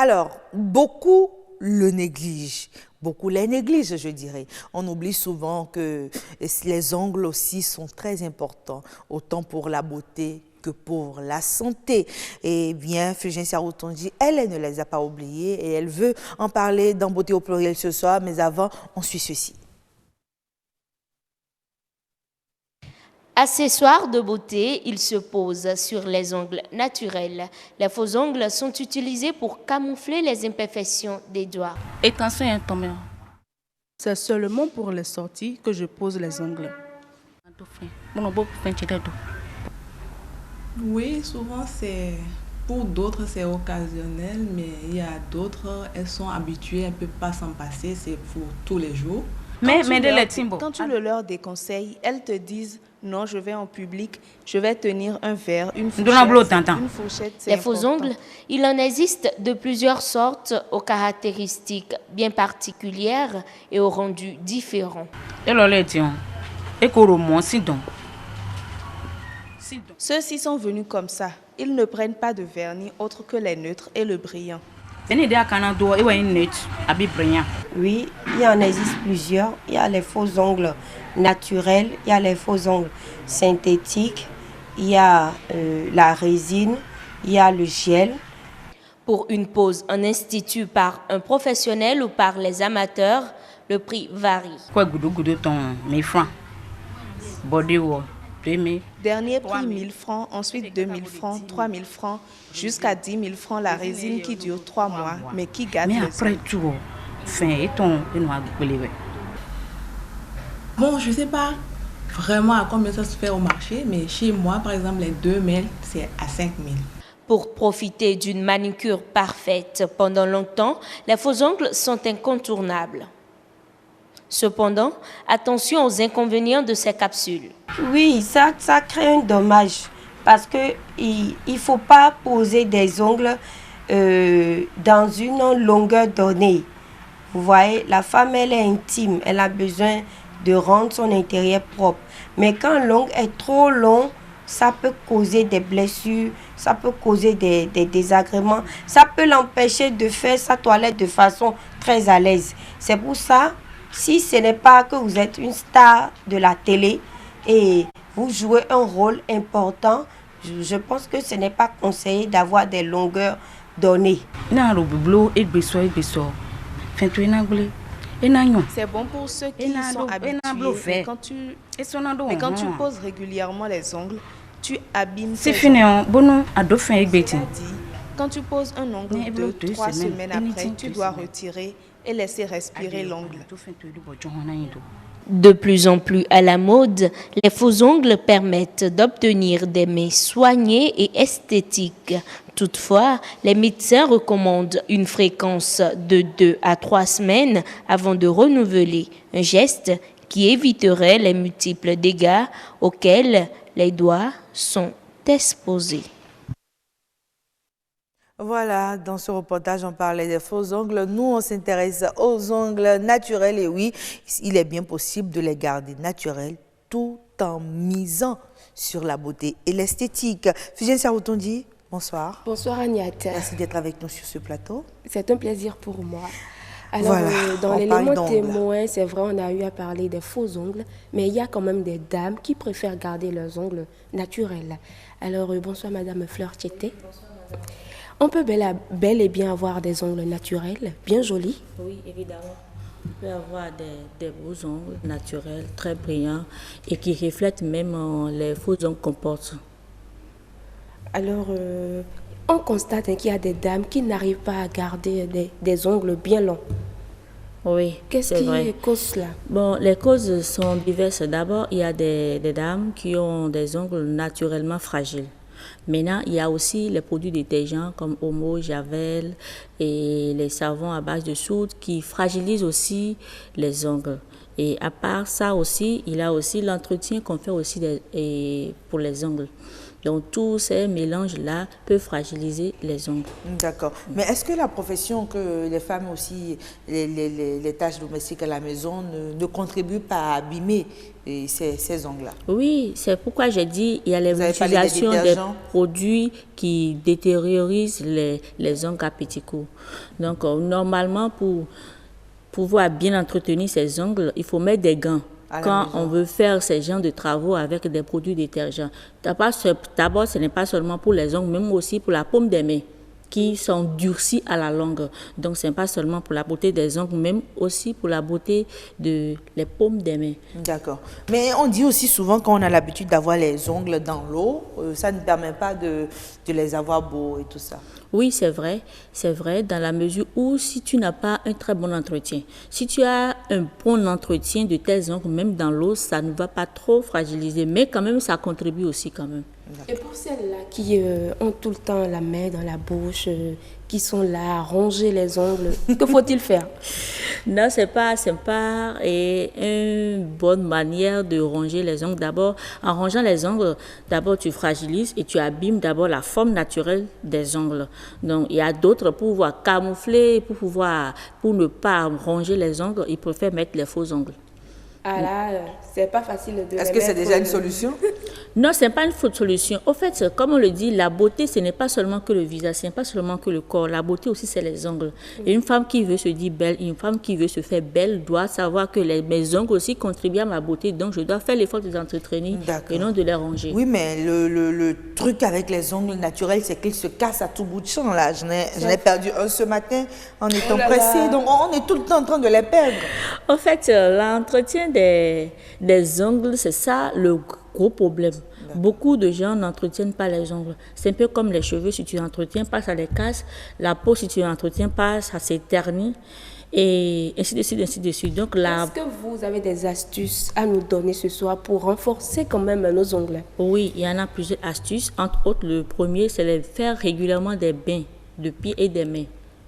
Alors, beaucoup le négligent. Beaucoup les négligent, je dirais. On oublie souvent que les ongles aussi sont très importants, autant pour la beauté que pour la santé. Et bien, Fulgencia Rotondi, elle ne les a pas oubliés et elle veut en parler dans Beauté au pluriel ce soir, mais avant, on suit ceci. Accessoires de beauté, ils se posent sur les ongles naturels. Les faux ongles sont utilisés pour camoufler les imperfections des doigts. C'est seulement pour les sorties que je pose les ongles. Oui, souvent c'est pour d'autres c'est occasionnel, mais il y a d'autres, elles sont habituées, elles ne peuvent pas s'en passer, c'est pour tous les jours. Quand tu le leur déconseilles, elles te disent non, je vais en public, je vais tenir un verre, une fourchette. Les faux ongles, il en existe de plusieurs sortes aux caractéristiques bien particulières et au rendu différent. Ceux-ci sont venus comme ça. Ils ne prennent pas de vernis autre que les neutres et le brillant. Oui, il en existe plusieurs. Il y a les faux ongles naturels, il y a les faux ongles synthétiques, il y a la résine, il y a le gel. Pour une pose en institut par un professionnel ou par les amateurs, le prix varie. Dernier prix 1000 francs, ensuite 2000 francs, 3000 francs, jusqu'à 10 000 francs la résine qui dure 3 mois, mais qui gâte les ongles. Bon, je ne sais pas vraiment à combien ça se fait au marché, mais chez moi, par exemple, les 2000, c'est à 5000. Pour profiter d'une manicure parfaite pendant longtemps, les faux ongles sont incontournables. Cependant, attention aux inconvénients de ces capsules. Oui, ça crée un dommage parce qu'il ne faut pas poser des ongles dans une longueur donnée. Vous voyez, la femme, elle est intime, elle a besoin de rendre son intérieur propre. Mais quand l'ongle est trop long, ça peut causer des blessures, ça peut causer des désagréments, ça peut l'empêcher de faire sa toilette de façon très à l'aise. C'est pour ça, si ce n'est pas que vous êtes une star de la télé et vous jouez un rôle important, je pense que ce n'est pas conseillé d'avoir des longueurs données. C'est bon pour ceux qui y sont habitués, mais quand tu poses régulièrement les ongles, tu abîmes tes ongles. Quand tu poses un ongle 2-3 semaines après, tu dois retirer et laisser respirer l'ongle. De plus en plus à la mode, les faux ongles permettent d'obtenir des mains soignées et esthétiques. Toutefois, les médecins recommandent une fréquence de 2 à 3 semaines avant de renouveler, un geste qui éviterait les multiples dégâts auxquels les doigts sont exposés. Voilà, dans ce reportage, on parlait des faux ongles. Nous, on s'intéresse aux ongles naturels. Et oui, il est bien possible de les garder naturels tout en misant sur la beauté et l'esthétique. Fulgencia Rotondi, bonsoir. Bonsoir Agnate. Merci d'être avec nous sur ce plateau. C'est un plaisir pour moi. Alors, voilà, dans l'élément témoin, c'est vrai, on a eu à parler des faux ongles, mais il y a quand même des dames qui préfèrent garder leurs ongles naturels. Alors, bonsoir Madame Fleur Tchété. On peut bel et bien avoir des ongles naturels, bien jolis. Oui, évidemment. On peut avoir des beaux ongles naturels, très brillants et qui reflètent même les faux ongles qu'on porte. Alors, on constate qu'il y a des dames qui n'arrivent pas à garder des ongles bien longs. Oui, qu'est-ce qui cause cela? Bon, les causes sont diverses. D'abord, il y a des dames qui ont des ongles naturellement fragiles. Maintenant, il y a aussi les produits détergents comme Omo, Javel et les savons à base de soude qui fragilisent aussi les ongles. Et à part ça aussi, il y a aussi l'entretien qu'on fait aussi pour les ongles. Donc, tous ces mélanges-là peuvent fragiliser les ongles. D'accord. Mais est-ce que la profession, que les femmes aussi, les tâches domestiques à la maison ne contribuent pas à abîmer ces ongles-là? Oui, c'est pourquoi j'ai dit il y a l'utilisation des produits qui détériorisent les ongles à petits coups. Donc, normalement, pour pouvoir bien entretenir ses ongles, il faut mettre des gants. Quand on veut faire ces genres de travaux avec des produits détergents. D'abord, ce n'est pas seulement pour les ongles, même aussi pour la paume des mains qui sont durcies à la longue. Donc, ce n'est pas seulement pour la beauté des ongles, même aussi pour la beauté des paumes des mains. D'accord. Mais on dit aussi souvent qu'on a l'habitude d'avoir les ongles dans l'eau, ça ne permet pas de les avoir beaux et tout ça. Oui, c'est vrai, dans la mesure où si tu n'as pas un très bon entretien, si tu as un bon entretien de tes ongles, même dans l'eau, ça ne va pas trop fragiliser, mais quand même, ça contribue aussi quand même. Et pour celles-là qui ont tout le temps la main dans la bouche, qui sont là à ronger les ongles, que faut-il faire? Non, c'est pas une bonne manière de ronger les ongles. D'abord, en rongeant les ongles, d'abord tu fragilises et tu abîmes d'abord la forme naturelle des ongles. Donc, il y a d'autres pour pouvoir camoufler, pour ne pas ronger les ongles, ils préfèrent mettre les faux ongles. Ah là, c'est pas facile de les mettre. Est-ce que c'est déjà une solution? Non, ce n'est pas une solution. Au fait, comme on le dit, la beauté, ce n'est pas seulement que le visage, ce n'est pas seulement que le corps. La beauté aussi, c'est les ongles. Et une femme qui veut se dire belle, une femme qui veut se faire belle, doit savoir que mes ongles aussi contribuent à ma beauté. Donc, je dois faire l'effort de les entretenir et non de les ronger. Oui, mais le truc avec les ongles naturels, c'est qu'ils se cassent à tout bout de champ. Là. J'en ai perdu un ce matin en étant pressée. Donc, on est tout le temps en train de les perdre. En fait, l'entretien des ongles, c'est ça le gros problème. Beaucoup de gens n'entretiennent pas les ongles. C'est un peu comme les cheveux, si tu n'entretiens pas, ça les casse. La peau, si tu n'entretiens pas, ça s'éternit. Et ainsi de suite, ainsi de suite. Donc, est-ce que vous avez des astuces à nous donner ce soir pour renforcer quand même nos ongles? Oui, il y en a plusieurs astuces. Entre autres, le premier, c'est de faire régulièrement des bains de pieds et des mains.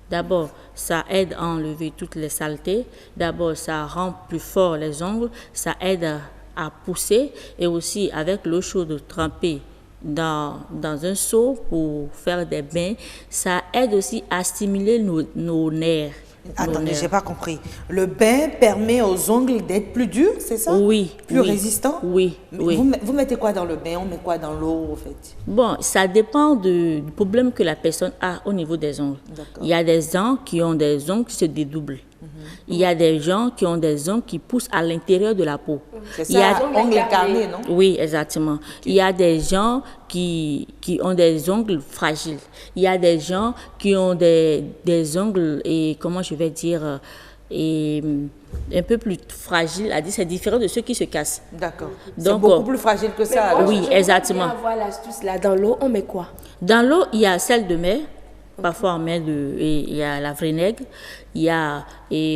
D'abord, ça aide à enlever toutes les saletés. D'abord, ça rend plus fort les ongles. Ça aide à pousser. Et aussi, avec l'eau chaude trempée dans un seau pour faire des bains, ça aide aussi à stimuler nos nerfs. Attendez, je n'ai pas compris. Le bain permet aux ongles d'être plus durs, c'est ça? Oui. Plus résistants? Oui. Vous mettez quoi dans le bain? On met quoi dans l'eau, en fait? Bon, ça dépend du problème que la personne a au niveau des ongles. Il y a des gens qui ont des ongles qui se dédoublent. Il y a des gens qui ont des ongles qui poussent à l'intérieur de la peau. C'est ça, ongles carnés, non? Oui, exactement. Il y a des gens qui ont des ongles fragiles. Il y a des gens qui ont des ongles, et comment je vais dire, un peu plus fragiles. C'est différent de ceux qui se cassent. D'accord. C'est beaucoup plus fragile que ça. Alors. Oui, exactement. On va voir l'astuce là. Dans l'eau, on met quoi? Dans l'eau, il y a sel de mer. Parfois, on met il y a la vinaigre, il y a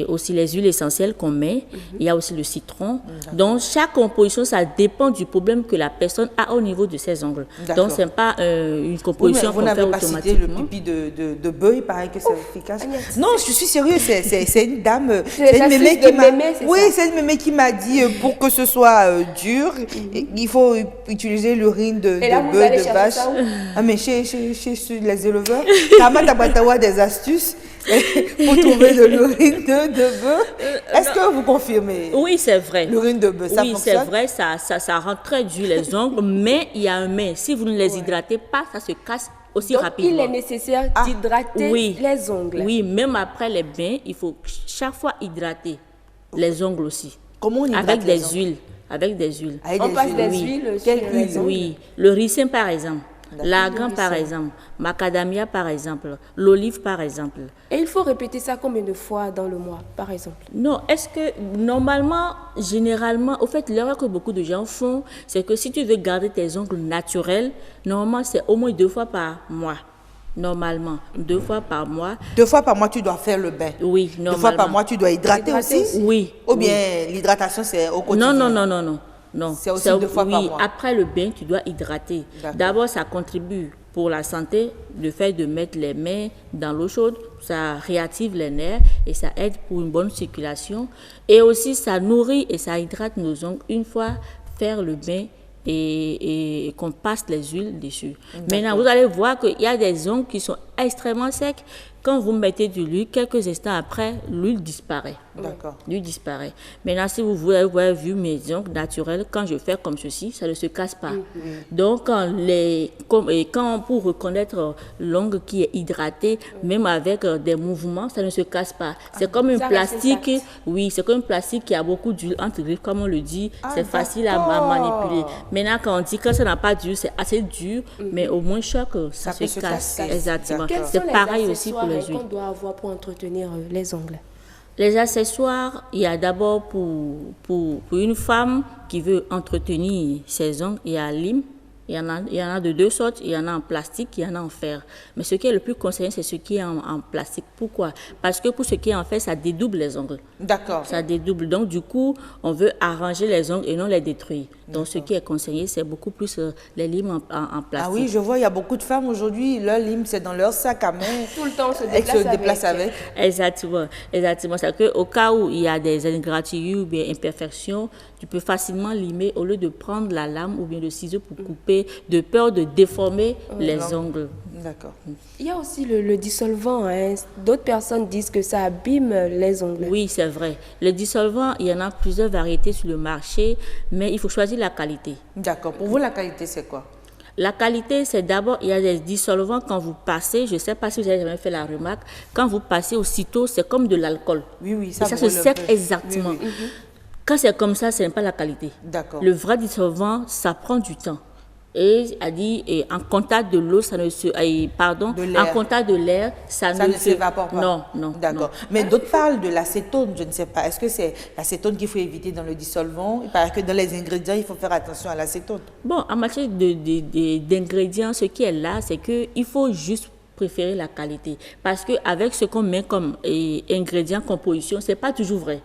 aussi les huiles essentielles qu'on met, il y a aussi le citron. Donc, chaque composition, ça dépend du problème que la personne a au niveau de ses ongles. Donc, ce n'est pas une composition qu'on fait automatiquement. Vous n'avez pas cité le pipi de bœuf, il paraît que c'est efficace. Non, je suis sérieux, c'est une dame, c'est une mémé qui m'a... Oui, c'est une mémé qui m'a dit, pour que ce soit dur, il faut utiliser l'urine de bœuf, de vache. Ah, mais chez les éleveurs, Tamatawa des astuces pour trouver de l'urine de bœuf. Est-ce que vous confirmez? Oui, c'est vrai. L'urine de bœuf, ça fonctionne? Oui, c'est vrai, ça rend très dur les ongles, mais il y a un mais. Si vous ne les hydratez pas, ça se casse aussi rapidement. Il est nécessaire d'hydrater les ongles. Oui, même après les bains, il faut chaque fois hydrater les ongles aussi. Comment on hydrate avec des huiles. Avec des huiles. On passe des huiles sur les ongles? Oui, le ricin par exemple. L'argan par exemple, macadamia par exemple, l'olive par exemple. Et il faut répéter ça combien de fois dans le mois par exemple? Non, est-ce que normalement, généralement, au fait, l'erreur que beaucoup de gens font, c'est que si tu veux garder tes ongles naturels, normalement c'est au moins 2 fois par mois. Normalement, 2 fois par mois. 2 fois par mois, tu dois faire le bain. Oui, normalement. 2 fois par mois, tu dois hydrater aussi? Oui. Ou bien l'hydratation, c'est au quotidien? Non. C'est aussi 2 fois par mois. Après le bain, tu dois hydrater. D'abord, ça contribue pour la santé, le fait de mettre les mains dans l'eau chaude, ça réactive les nerfs et ça aide pour une bonne circulation. Et aussi, ça nourrit et ça hydrate nos ongles une fois faire le bain et qu'on passe les huiles dessus. Maintenant, vous allez voir qu'il y a des ongles qui sont extrêmement secs. Quand vous mettez de l'huile, quelques instants après, l'huile disparaît. D'accord. L'huile disparaît. Maintenant, si vous avez vu mes ongles naturels, quand je fais comme ceci, ça ne se casse pas. Donc, pour reconnaître l'ongle qui est hydraté, même avec des mouvements, ça ne se casse pas. C'est comme un plastique. Oui, c'est comme un plastique qui a beaucoup d'huile entre griffes, comme on le dit. C'est facile à manipuler. Maintenant, quand on dit que ça n'a pas d'huile, c'est assez dur, mais au moins ça se casse. Exactement. C'est pareil aussi pour les huiles. Qu'on doit avoir pour entretenir les ongles. Les accessoires, il y a d'abord pour une femme qui veut entretenir ses ongles, il y a lime. Il y en a de deux sortes, il y en a en plastique, il y en a en fer. Mais ce qui est le plus conseillé, c'est ce qui est en plastique. Pourquoi? Parce que pour ce qui est en fer, ça dédouble les ongles. D'accord. Ça dédouble. Donc, du coup, on veut arranger les ongles et non les détruire. Donc, ce qui est conseillé, c'est beaucoup plus les limes en plastique. Ah oui, je vois, il y a beaucoup de femmes aujourd'hui, leur lime, c'est dans leur sac à main. Tout le temps, on se déplace avec. Exactement. C'est qu'au cas où il y a des ingratitudes ou bien imperfections, tu peux facilement limer au lieu de prendre la lame ou bien le ciseau pour couper, de peur de déformer les ongles. D'accord. Il y a aussi le dissolvant. D'autres personnes disent que ça abîme les ongles. Oui, c'est vrai. Le dissolvant, il y en a plusieurs variétés sur le marché, mais il faut choisir la qualité. D'accord. Pour vous, la qualité, c'est quoi? La qualité, c'est d'abord, il y a des dissolvants, quand vous passez, je ne sais pas si vous avez jamais fait la remarque, quand vous passez aussitôt, c'est comme de l'alcool. Oui, ça se sec exactement. Oui. Quand c'est comme ça, ce n'est pas la qualité. D'accord. Le vrai dissolvant, ça prend du temps. Et a dit, en contact de l'eau, ça ne se, en contact de l'air, ça ne s'évapore pas. Non. D'accord. Mais d'autres parlent de l'acétone, je ne sais pas. Est-ce que c'est l'acétone qu'il faut éviter dans le dissolvant? Il paraît que dans les ingrédients, il faut faire attention à l'acétone. Bon, en matière d'ingrédients, ce qui est là, c'est qu'il faut juste préférer la qualité. Parce qu'avec ce qu'on met comme ingrédients, composition, ce n'est pas toujours vrai.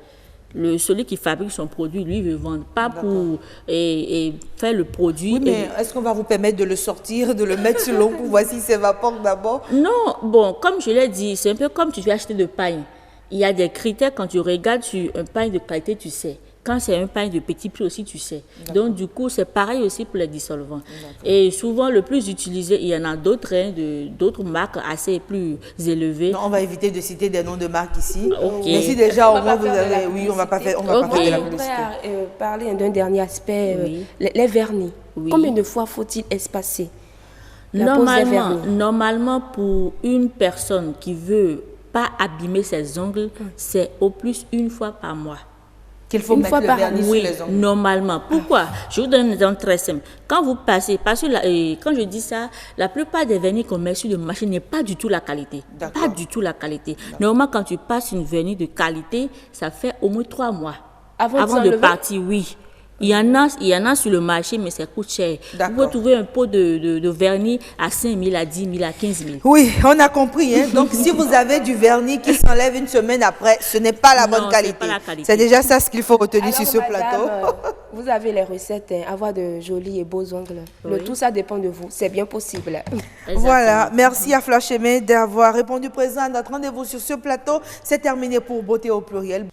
Celui qui fabrique son produit, lui, ne veut vendre pas pour faire le produit. Oui, mais est-ce qu'on va vous permettre de le sortir, de le mettre sur l'eau pour voir s'il s'évapore d'abord? Non, bon, comme je l'ai dit, c'est un peu comme tu veux acheter de pain. Il y a des critères quand tu regardes sur un pain de qualité, tu sais. Quand c'est un pain de petit prix aussi, tu sais. Donc, du coup, c'est pareil aussi pour les dissolvants. Et souvent, le plus utilisé, il y en a d'autres, d'autres marques assez plus élevées. Non, on va éviter de citer des noms de marques ici. Mais si déjà, au moins, vous avez... Oui, on va pas faire de la publicité. Je voudrais parler d'un dernier aspect, les vernis. Combien de fois faut-il espacer Normalement, pour une personne qui veut pas abîmer ses ongles, c'est au plus une fois par mois. Qu'il faut mettre le vernis sur les ongles. Normalement. Pourquoi? Je vous donne un exemple très simple. Quand vous passez, quand je dis ça, la plupart des vernis qu'on met sur le marché n'est pas du tout la qualité. Pas du tout la qualité. Normalement, quand tu passes une vernis de qualité, ça fait au moins 3 mois. Avant de partir, oui. Il y en a sur le marché, mais ça coûte cher. Vous pouvez trouver un pot de vernis à 5 000, à 10 000, à 15 000. Oui, on a compris. Donc, si vous avez du vernis qui s'enlève une semaine après, ce n'est pas la bonne qualité. C'est déjà ça ce qu'il faut retenir sur ce plateau. Vous avez les recettes, avoir de jolis et beaux ongles. Tout ça dépend de vous. C'est bien possible. Voilà. Merci à Fleur Chemé d'avoir répondu présent à notre rendez-vous sur ce plateau. C'est terminé pour Beauté au pluriel.